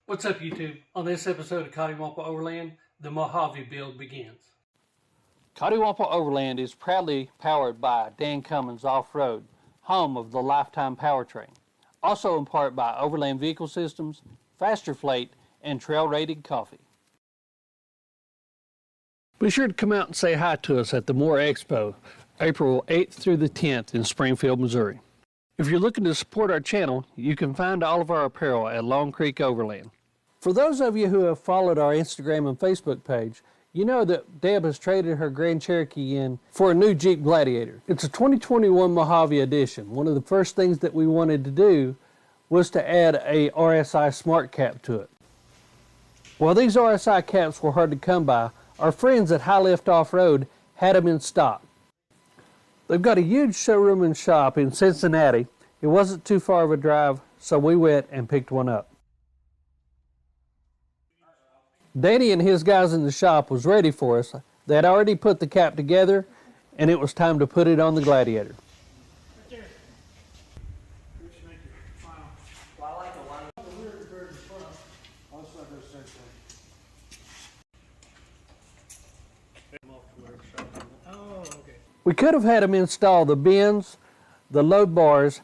What's up, YouTube? On this episode of Coddiwomple Overland, the Mojave build begins. Coddiwomple Overland is proudly powered by Dan Cummins Off-Road, home of the Lifetime powertrain. Also in part by Overland Vehicle Systems, Faster Fleet, and Trail Rated Coffee. Be sure to come out and say hi to us at the Moore Expo, April 8th through the 10th in Springfield, Missouri. If you're looking to support our channel, you can find all of our apparel at Long Creek Overland. For those of you who have followed our Instagram and Facebook page, you know that Deb has traded her Grand Cherokee in for a new Jeep Gladiator. It's a 2021 Mojave edition. One of the first things that we wanted to do was to add a RSI Smartcap to it. While these RSI caps were hard to come by, our friends at Highlift Offroad had them in stock. They've got a huge showroom and shop in Cincinnati. It wasn't too far of a drive, so we went and picked one up. Danny and his guys in the shop was ready for us. They had already put the cap together, and it was time to put it on the Gladiator. Right there. Which make it final. Well, I like the one. The rear is better than the front. I'll just let those things in. Oh, okay. We could have had them install the bins, the load bars,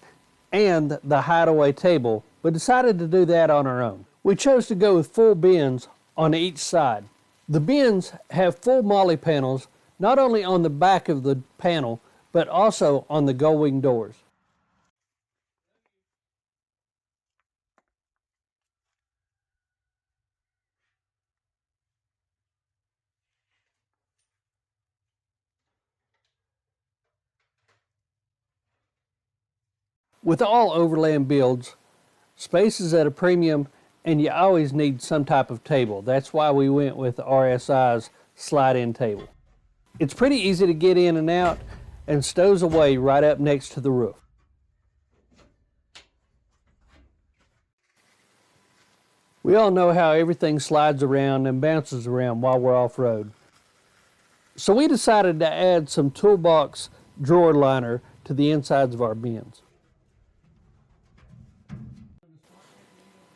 and the hideaway table, but decided to do that on our own. We chose to go with full bins on each side. The bins have full molly panels, not only on the back of the panel, but also on the gull wing doors. With all Overland builds, space is at a premium, and you always need some type of table. That's why we went with RSI's slide-in table. It's pretty easy to get in and out and stows away right up next to the roof. We all know how everything slides around and bounces around while we're off-road. So we decided to add some toolbox drawer liner to the insides of our bins.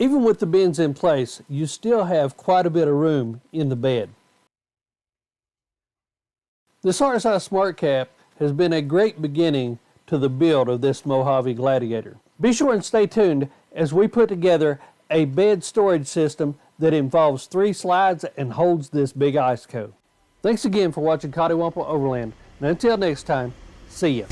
Even with the bins in place, you still have quite a bit of room in the bed. This RSI Smartcap has been a great beginning to the build of this Mojave Gladiator. Be sure and stay tuned as we put together a bed storage system that involves 3 slides and holds this big ice coat. Thanks again for watching Coddiwomple Overland, and until next time, see ya.